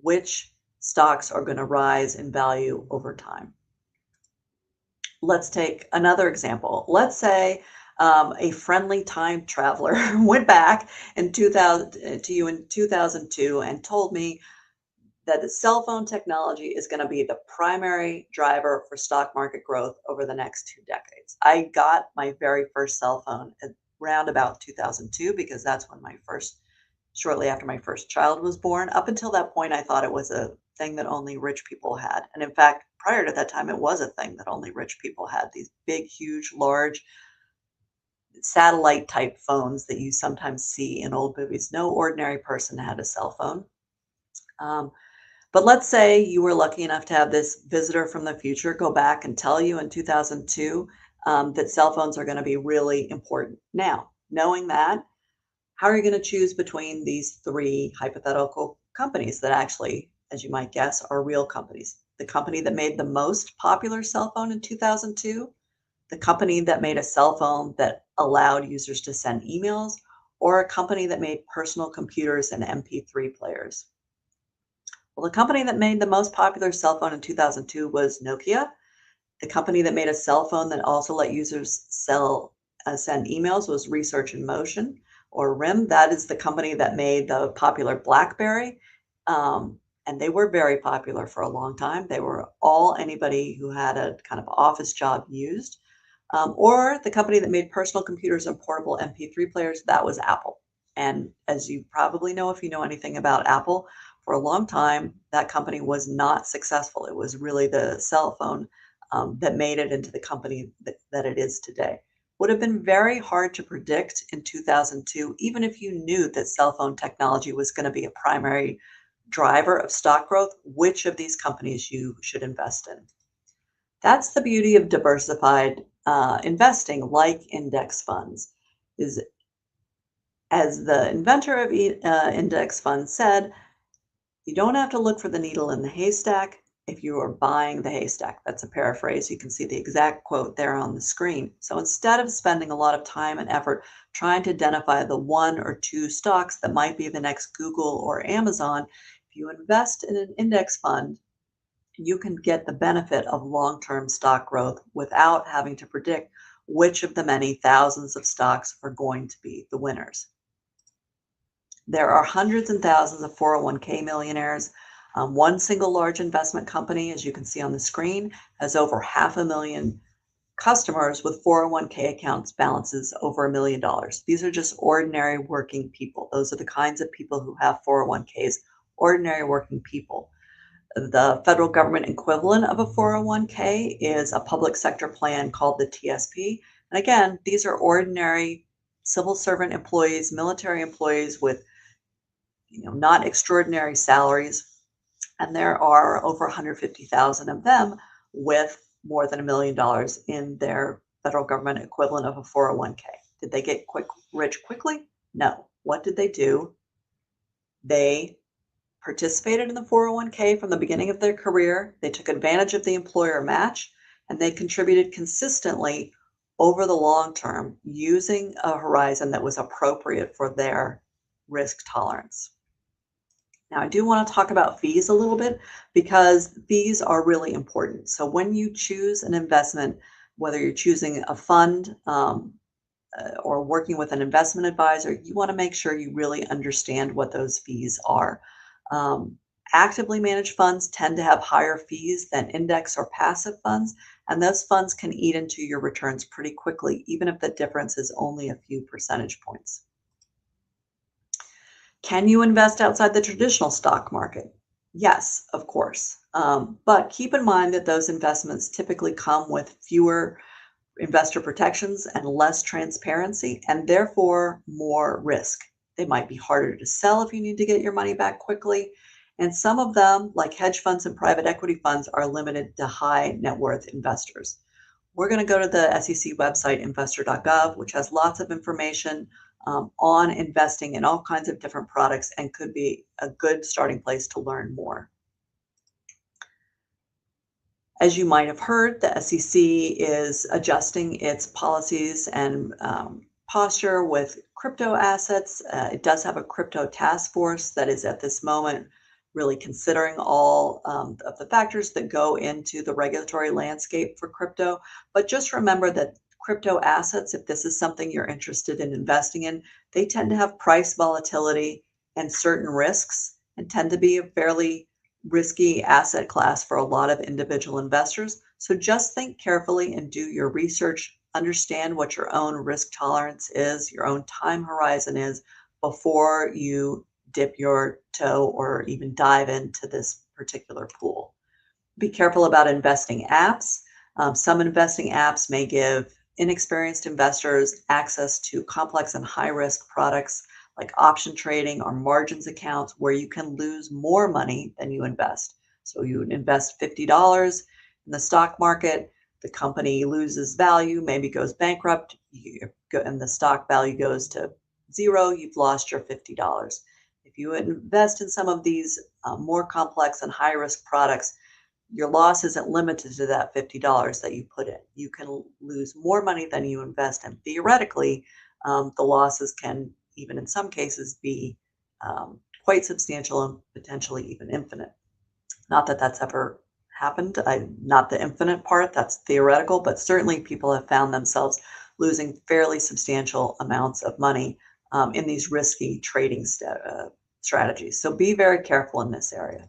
which stocks are going to rise in value over time. Let's take another example. Let's say a friendly time traveler went back in 2000 to you in 2002 and told me that the cell phone technology is going to be the primary driver for stock market growth over the next 2 decades. I got my very first cell phone around about 2002 because that's when shortly after my first child was born. Up until that point, I thought it was a thing that only rich people had. And in fact, prior to that time, it was a thing that only rich people had, these big, huge, large satellite type phones that you sometimes see in old movies. No ordinary person had a cell phone. But let's say you were lucky enough to have this visitor from the future go back and tell you in 2002 that cell phones are going to be really important. Now, knowing that, how are you going to choose between these three hypothetical companies that actually, as you might guess, are real companies? The company that made the most popular cell phone in 2002, the company that made a cell phone that allowed users to send emails, or a company that made personal computers and MP3 players? Well, the company that made the most popular cell phone in 2002 was Nokia. The company that made a cell phone that also let users send emails was Research in Motion, or RIM. That is the company that made the popular BlackBerry. And they were very popular for a long time. They were all anybody who had a kind of office job used. Or the company that made personal computers and portable MP3 players, that was Apple. And as you probably know, if you know anything about Apple, for a long time, that company was not successful. It was really the cell phone that made it into the company that it is today. Would have been very hard to predict in 2002, even if you knew that cell phone technology was going to be a primary driver of stock growth, which of these companies you should invest in. That's the beauty of diversified investing, like index funds, is, as the inventor of index funds said, you don't have to look for the needle in the haystack if you are buying the haystack. That's a paraphrase. You can see the exact quote there on the screen. So instead of spending a lot of time and effort trying to identify the one or two stocks that might be the next Google or Amazon, if you invest in an index fund, you can get the benefit of long-term stock growth without having to predict which of the many thousands of stocks are going to be the winners. There are hundreds and thousands of 401k millionaires. One single large investment company, as you can see on the screen, has over 500,000 customers with 401k accounts balances over $1 million. These are just ordinary working people. Those are the kinds of people who have 401ks, ordinary working people. The federal government equivalent of a 401k is a public sector plan called the TSP. And again, these are ordinary civil servant employees, military employees with not extraordinary salaries. And there are over 150,000 of them with more than $1 million in their federal government equivalent of a 401k. Did they get rich quickly? No. What did they do? They participated in the 401k from the beginning of their career. They took advantage of the employer match, and they contributed consistently over the long term using a horizon that was appropriate for their risk tolerance. Now, I do want to talk about fees a little bit because fees are really important. So when you choose an investment, whether you're choosing a fund or working with an investment advisor, you want to make sure you really understand what those fees are. Actively managed funds tend to have higher fees than index or passive funds, and those funds can eat into your returns pretty quickly, even if the difference is only a few percentage points. Can you invest outside the traditional stock market? Yes, of course. But keep in mind that those investments typically come with fewer investor protections and less transparency, and therefore more risk. They might be harder to sell if you need to get your money back quickly. And some of them, like hedge funds and private equity funds, are limited to high net worth investors. We're going to go to the SEC website, investor.gov, which has lots of information on investing in all kinds of different products and could be a good starting place to learn more. As you might have heard, the SEC is adjusting its policies and posture with crypto assets. It does have a crypto task force that is at this moment really considering all of the factors that go into the regulatory landscape for crypto. But just remember that crypto assets, if this is something you're interested in investing in, they tend to have price volatility and certain risks and tend to be a fairly risky asset class for a lot of individual investors. So just think carefully and do your research, understand what your own risk tolerance is, your own time horizon is before you dip your toe or even dive into this particular pool. Be careful about investing apps. Some investing apps may give inexperienced investors access to complex and high risk products like option trading or margins accounts where you can lose more money than you invest. So you invest $50 in the stock market, the company loses value, maybe goes bankrupt, and the stock value goes to zero, you've lost your $50. If you invest in some of these more complex and high risk products, your loss isn't limited to that $50 that you put in. You can lose more money than you invest, and theoretically, the losses can, even in some cases, be quite substantial and potentially even infinite. Not that that's ever happened. Not the infinite part, that's theoretical, but certainly people have found themselves losing fairly substantial amounts of money in these risky trading strategies. So be very careful in this area.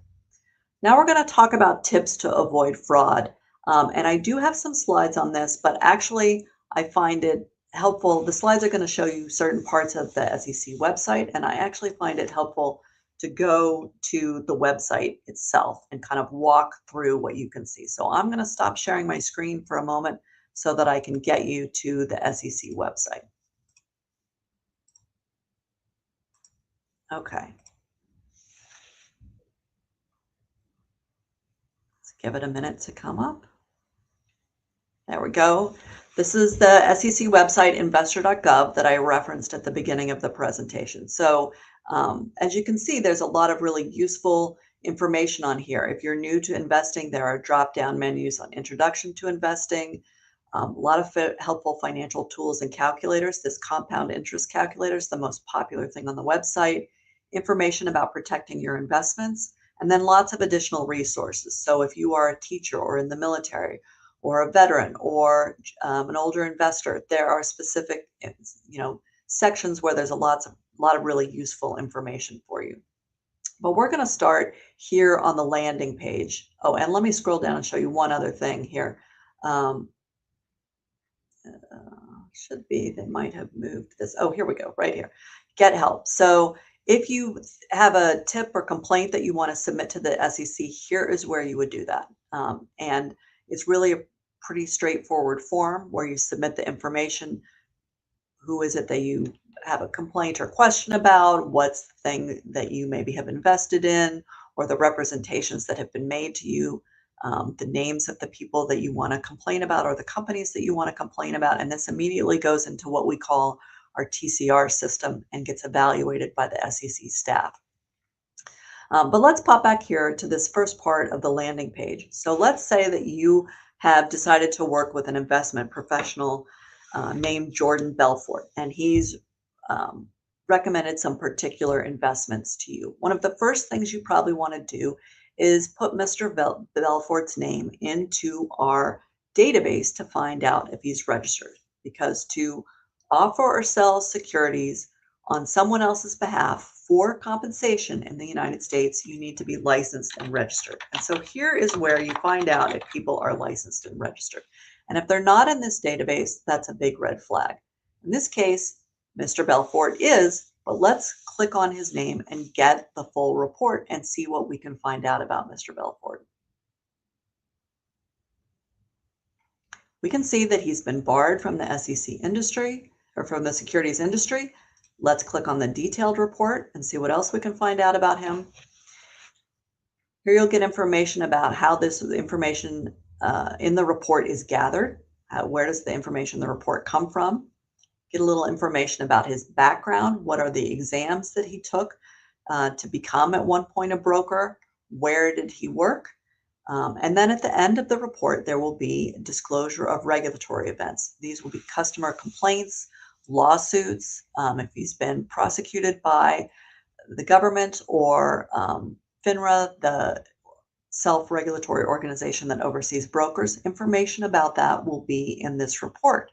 Now we're going to talk about tips to avoid fraud. And I do have some slides on this, but actually I find it helpful. The slides are going to show you certain parts of the SEC website, and I actually find it helpful to go to the website itself and kind of walk through what you can see. So I'm going to stop sharing my screen for a moment so that I can get you to the SEC website. Okay. Let's give it a minute to come up. There we go. This is the SEC website, investor.gov, that I referenced at the beginning of the presentation. So as you can see, there's a lot of really useful information on here. If you're new to investing, there are drop-down menus on introduction to investing, a lot of helpful financial tools and calculators. This compound interest calculator is the most popular thing on the website, information about protecting your investments, and then lots of additional resources. So if you are a teacher or in the military, or a veteran or an older investor, there are specific, sections where there's a lot of really useful information for you. But we're going to start here on the landing page. Oh, and let me scroll down and show you one other thing here. Should be, they might have moved this. Oh, here we go, right here. Get help. So if you have a tip or complaint that you want to submit to the SEC, here is where you would do that. And it's really a pretty straightforward form where you submit the information. Who is it that you have a complaint or question about? What's the thing that you maybe have invested in, or the representations that have been made to you, the names of the people that you want to complain about or the companies that you want to complain about. And this immediately goes into what we call our TCR system and gets evaluated by the SEC staff. But let's pop back here to this first part of the landing page. So let's say that you have decided to work with an investment professional named Jordan Belfort, and he's recommended some particular investments to you. One of the first things you probably want to do is put Mr. Belfort's name into our database to find out if he's registered, because to offer or sell securities on someone else's behalf for compensation in the United States, you need to be licensed and registered. And so here is where you find out if people are licensed and registered. And if they're not in this database, that's a big red flag. In this case, Mr. Belfort is But let's click on his name and get the full report and see what we can find out about Mr. Belfort. We can see that he's been barred from the SEC industry, or from the securities industry. Let's click on the detailed report and see what else we can find out about him. Here you'll get information about how this information in the report is gathered. Where does the information in the report come from? Get a little information about his background. What are the exams that he took to become at one point a broker? Where did he work? And then at the end of the report, there will be disclosure of regulatory events. These will be customer complaints, lawsuits, if he's been prosecuted by the government or FINRA, the self-regulatory organization that oversees brokers. Information about that will be in this report.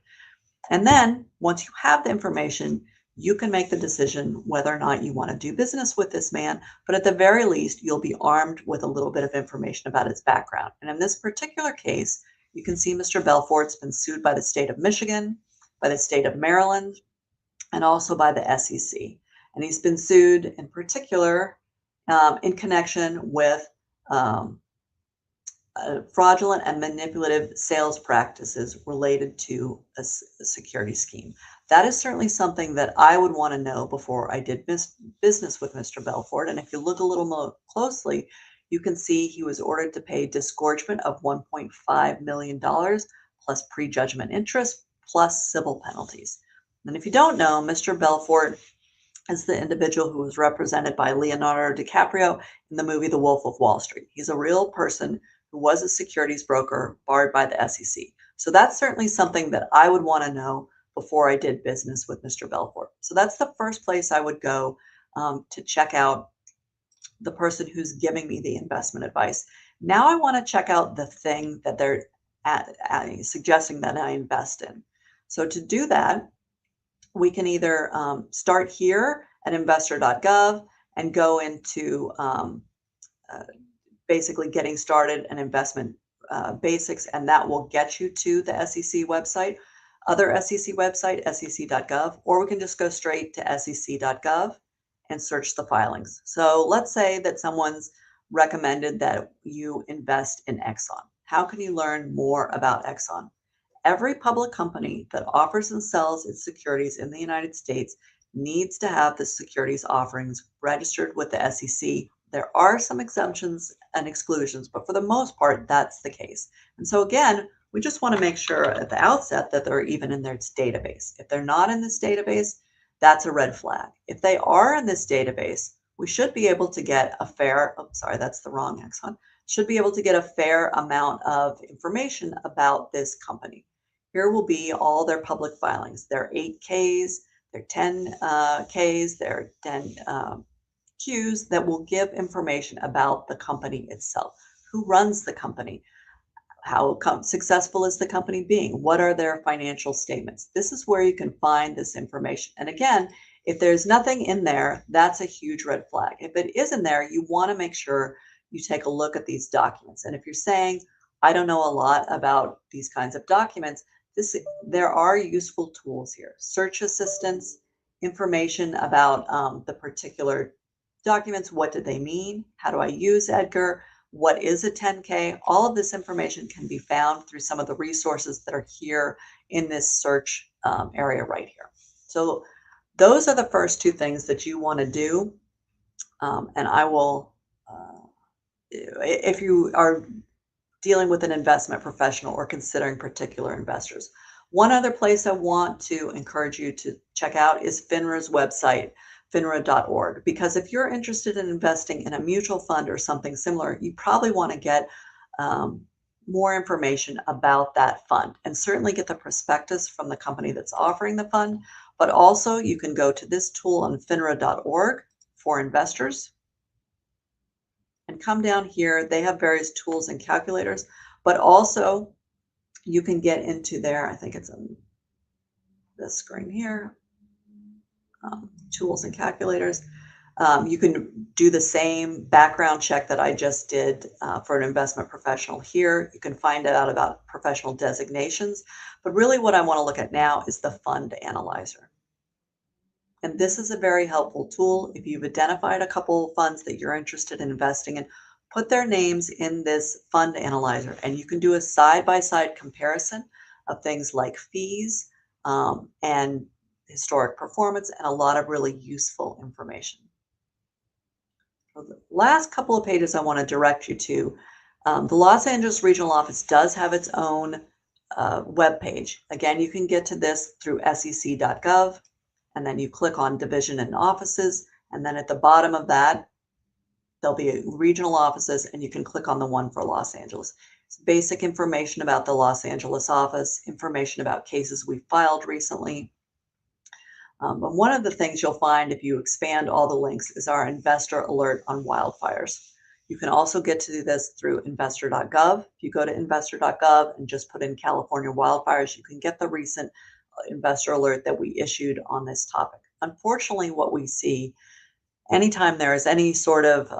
And then once you have the information, you can make the decision whether or not you want to do business with this man. But at the very least, you'll be armed with a little bit of information about his background. And in this particular case, you can see Mr. Belfort's been sued by the state of Michigan, by the state of Maryland, and also by the SEC. And he's been sued in particular in connection with fraudulent and manipulative sales practices related to a security scheme. That is certainly something that I would want to know before I did business with Mr. Belfort. And if you look a little more closely, you can see he was ordered to pay disgorgement of $1.5 million plus prejudgment interest plus civil penalties. And if you don't know, Mr. Belfort is the individual who was represented by Leonardo DiCaprio in the movie The Wolf of Wall Street. He's a real person who was a securities broker barred by the SEC. So that's certainly something that I would want to know before I did business with Mr. Belfort. So that's the first place I would go to check out the person who's giving me the investment advice. Now I want to check out the thing that they're suggesting that I invest in. So to do that, we can either start here at investor.gov and go into basically getting started and investment basics, and that will get you to the SEC website, other SEC website, sec.gov, or we can just go straight to sec.gov and search the filings. So let's say that someone's recommended that you invest in Exxon. How can you learn more about Exxon? Every public company that offers and sells its securities in the United States needs to have the securities offerings registered with the SEC. There are some exemptions and exclusions, but for the most part, that's the case. And so again, we just want to make sure at the outset that they're even in their database. If they're not in this database, that's a red flag. If they are in this database, we should be able to get a fair, oh, sorry, that's the wrong Exxon, should be able to get a fair amount of information about this company. Here will be all their public filings, their 8Ks, their 10Ks, their 10 Qs that will give information about the company itself. Who runs the company? How successful is the company being? What are their financial statements? This is where you can find this information. And again, if there's nothing in there, that's a huge red flag. If it is in there, you want to make sure you take a look at these documents. And if you're saying, I don't know a lot about these kinds of documents, there are useful tools here. Search assistance, information about the particular documents. What do they mean? How do I use Edgar? What is a 10K? All of this information can be found through some of the resources that are here in this search area right here. So those are the first two things that you want to do. And I will, if you are dealing with an investment professional or considering particular investors. One other place I want to encourage you to check out is FINRA's website, finra.org, because if you're interested in investing in a mutual fund or something similar, you probably want to get more information about that fund and certainly get the prospectus from the company that's offering the fund. But also you can go to this tool on finra.org for investors and come down here. They have various tools and calculators, but also you can get into there. I think it's on this screen here, tools and calculators. You can do the same background check that I just did for an investment professional here. You can find out about professional designations, but really what I want to look at now is the fund analyzer. And this is a very helpful tool. If you've identified a couple funds that you're interested in investing in, put their names in this fund analyzer, and you can do a side-by-side comparison of things like fees and historic performance and a lot of really useful information. So the last couple of pages I want to direct you to. The Los Angeles Regional Office does have its own web page. Again, you can get to this through sec.gov, and then you click on Division and Offices, and then at the bottom of that, there'll be regional offices, and you can click on the one for Los Angeles. It's basic information about the Los Angeles office, information about cases we filed recently. But one of the things you'll find if you expand all the links is our investor alert on wildfires. You can also get to this through investor.gov. If you go to investor.gov and just put in California wildfires, you can get the recent investor alert that we issued on this topic. Unfortunately, what we see anytime there is any sort of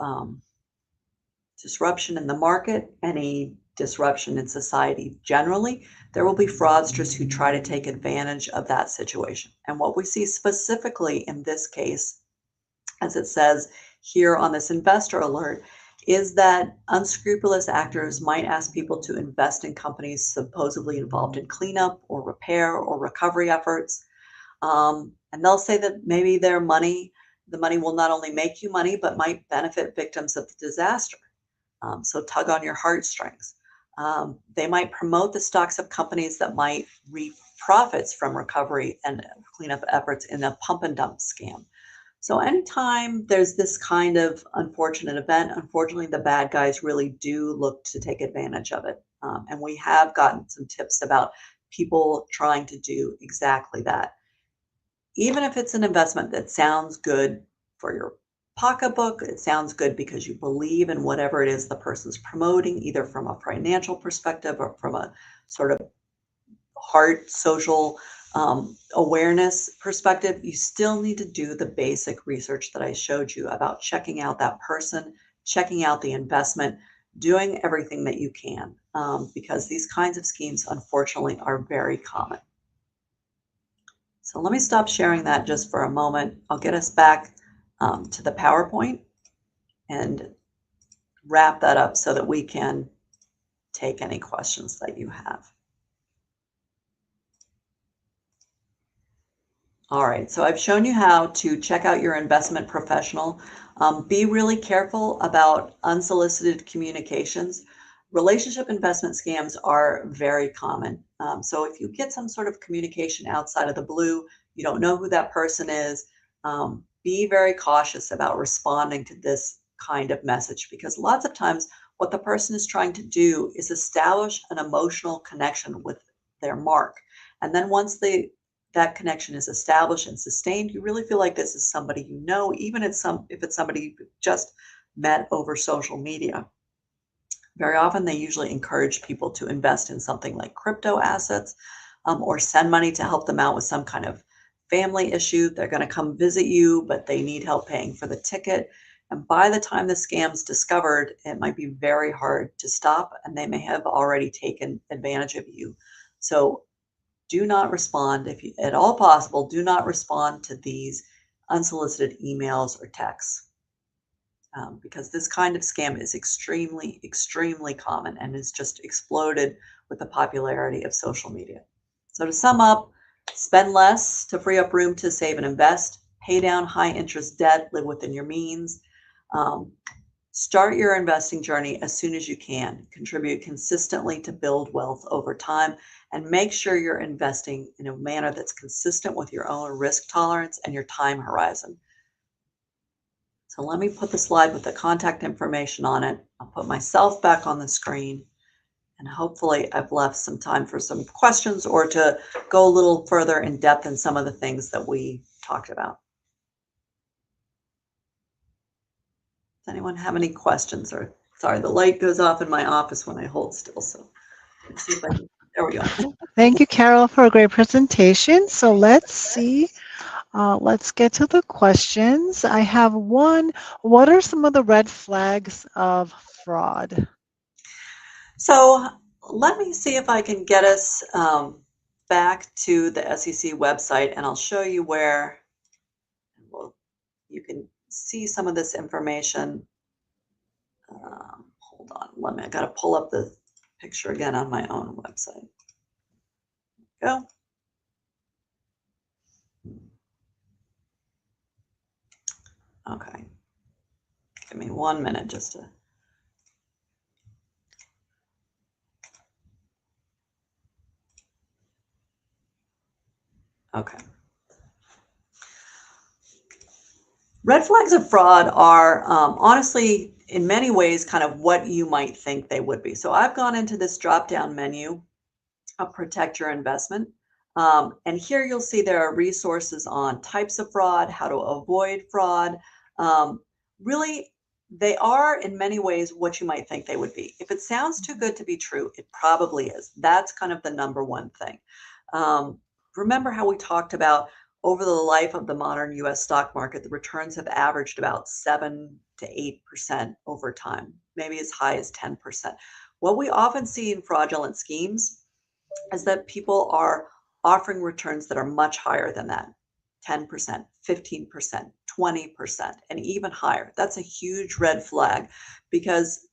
disruption in the market, any disruption in society generally, there will be fraudsters who try to take advantage of that situation. And what we see specifically in this case, as it says here on this investor alert, is that unscrupulous actors might ask people to invest in companies supposedly involved in cleanup or repair or recovery efforts. And they'll say that maybe the money will not only make you money, but might benefit victims of the disaster. So tug on your heartstrings. They might promote the stocks of companies that might reap profits from recovery and cleanup efforts in a pump and dump scam. So anytime there's this kind of unfortunate event, unfortunately, the bad guys really do look to take advantage of it. And we have gotten some tips about people trying to do exactly that. Even if it's an investment that sounds good for your pocketbook, it sounds good because you believe in whatever it is the person's promoting, either from a financial perspective or from a sort of heart social awareness perspective, you still need to do the basic research that I showed you about checking out that person, checking out the investment, doing everything that you can, because these kinds of schemes, unfortunately, are very common. So let me stop sharing that just for a moment. I'll get us back to the PowerPoint and wrap that up so that we can take any questions that you have. All right, so I've shown you how to check out your investment professional. Be really careful about unsolicited communications. Relationship investment scams are very common. So if you get some sort of communication outside of the blue, you don't know who that person is, be very cautious about responding to this kind of message, because lots of times what the person is trying to do is establish an emotional connection with their mark. And then once that connection is established and sustained, you really feel like this is somebody you know, even if it's somebody you just met over social media. Very often, they usually encourage people to invest in something like crypto assets or send money to help them out with some kind of family issue. They're going to come visit you, but they need help paying for the ticket. And by the time the scam's discovered, it might be very hard to stop, and they may have already taken advantage of you. So do not respond, if at all possible, do not respond to these unsolicited emails or texts. Because this kind of scam is extremely, extremely common and has just exploded with the popularity of social media. So to sum up, spend less to free up room to save and invest, pay down high interest debt, live within your means, start your investing journey as soon as you can, contribute consistently to build wealth over time, and make sure you're investing in a manner that's consistent with your own risk tolerance and your time horizon. So let me put the slide with the contact information on it. I'll put myself back on the screen, and hopefully I've left some time for some questions or to go a little further in depth in some of the things that we talked about. Does anyone have any questions? Or sorry, the light goes off in my office when I hold still. So let's see if I can, there we go. Thank you, Carol, for a great presentation. So let's see. Let's get to the questions. I have one. What are some of the red flags of fraud? So let me see if I can get us back to the SEC website, and I'll show you where you can see some of this information. Hold on, I got to pull up the picture again on my own website. Go. Okay. Give me 1 minute just to. Okay. Red flags of fraud are honestly, in many ways, kind of what you might think they would be. So I've gone into this drop-down menu of Protect Your Investment. And here you'll see there are resources on types of fraud, how to avoid fraud. Really, they are in many ways what you might think they would be. If it sounds too good to be true, it probably is. That's kind of the number one thing. Remember how we talked about over the life of the modern US stock market, the returns have averaged about 7 to 8% over time, maybe as high as 10%. What we often see in fraudulent schemes is that people are offering returns that are much higher than that, 10%, 15%, 20%, and even higher. That's a huge red flag because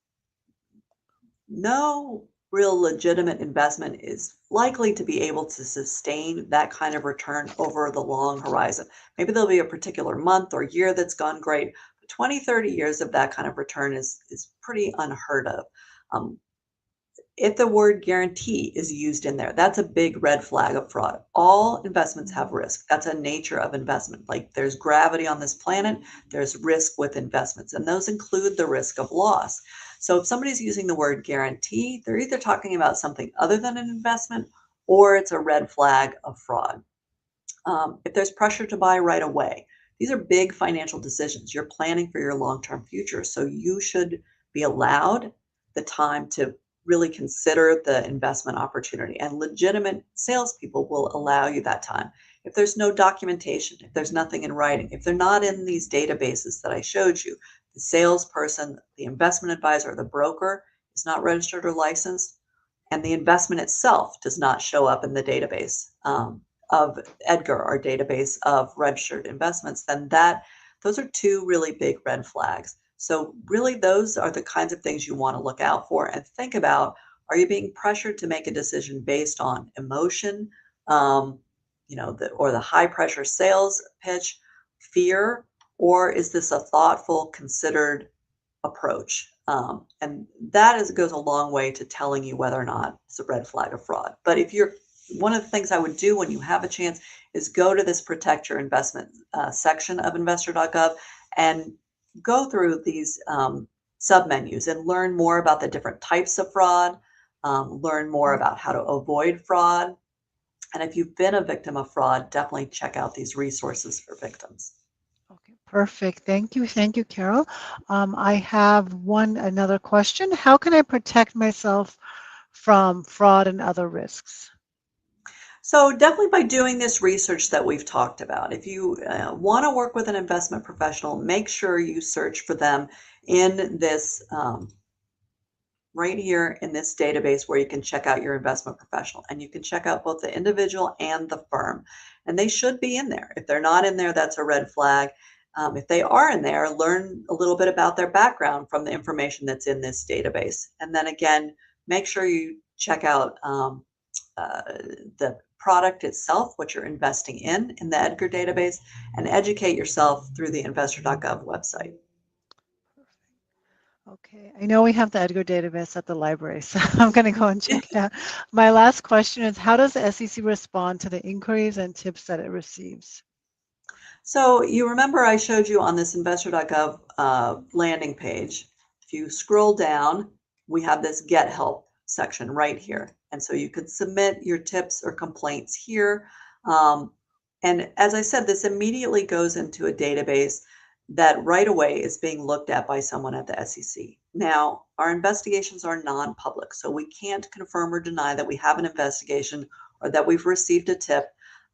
no real legitimate investment is likely to be able to sustain that kind of return over the long horizon. Maybe there'll be a particular month or year that's gone great, but 20, 30 years of that kind of return is pretty unheard of. If the word guarantee is used in there, that's a big red flag of fraud. All investments have risk. That's a nature of investment. Like there's gravity on this planet, there's risk with investments, and those include the risk of loss. So if somebody's using the word guarantee, they're either talking about something other than an investment or it's a red flag of fraud. If there's pressure to buy right away, these are big financial decisions. You're planning for your long-term future, so you should be allowed the time to really consider the investment opportunity. And legitimate salespeople will allow you that time. If there's no documentation, if there's nothing in writing, if they're not in these databases that I showed you, the salesperson, the investment advisor, the broker is not registered or licensed, and the investment itself does not show up in the database of Edgar, our database of registered investments, then those are two really big red flags. So really those are the kinds of things you want to look out for and think about. Are you being pressured to make a decision based on emotion, or the high pressure sales pitch, fear, or is this a thoughtful, considered approach? And that goes a long way to telling you whether or not it's a red flag of fraud. But one of the things I would do when you have a chance is go to this Protect Your Investment section of investor.gov and go through these submenus and learn more about the different types of fraud, learn more about how to avoid fraud. And if you've been a victim of fraud, definitely check out these resources for victims. Okay, perfect. Thank you. Thank you, Carol. I have another question. How can I protect myself from fraud and other risks? So definitely by doing this research that we've talked about. If you want to work with an investment professional, make sure you search for them in this right here in this database where you can check out your investment professional, and you can check out both the individual and the firm, and they should be in there. If they're not in there, that's a red flag. If they are in there, learn a little bit about their background from the information that's in this database. And then again, make sure you check out the product itself, what you're investing in the Edgar database, and educate yourself through the investor.gov website. Okay, I know we have the Edgar database at the library, so I'm going to go and check it out. My last question is, how does the SEC respond to the inquiries and tips that it receives? So you remember I showed you on this investor.gov landing page, if you scroll down, we have this Get Help section right here. And so you could submit your tips or complaints here. And as I said, this immediately goes into a database that right away is being looked at by someone at the SEC. Now, our investigations are non-public, so we can't confirm or deny that we have an investigation or that we've received a tip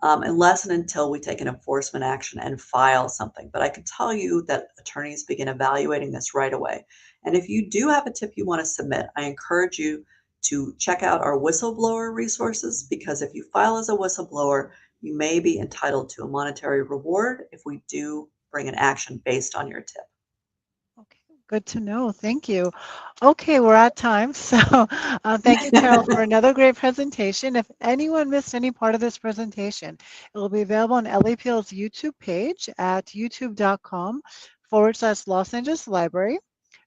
unless and until we take an enforcement action and file something. But I can tell you that attorneys begin evaluating this right away. And if you do have a tip you want to submit, I encourage you to check out our whistleblower resources, because if you file as a whistleblower, you may be entitled to a monetary reward if we do bring an action based on your tip. Okay, good to know. Thank you. Okay, we're at time. So thank you, Carol, for another great presentation. If anyone missed any part of this presentation, it will be available on LAPL's YouTube page at youtube.com/Los Angeles Library.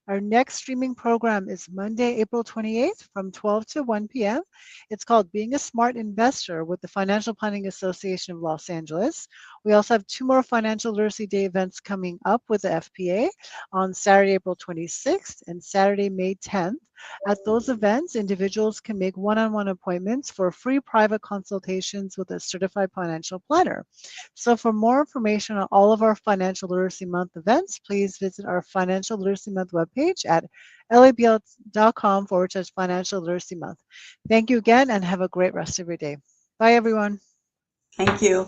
Our next streaming program is Monday, April 28th from 12 to 1 p.m. It's called Being a Smart Investor with the Financial Planning Association of Los Angeles. We also have 2 more Financial Literacy Day events coming up with the FPA on Saturday, April 26th and Saturday, May 10th. At those events, individuals can make one-on-one appointments for free private consultations with a certified financial planner. So for more information on all of our Financial Literacy Month events, please visit our Financial Literacy Month webpage at labl.com/Financial Literacy Month. Thank you again and have a great rest of your day. Bye, everyone. Thank you.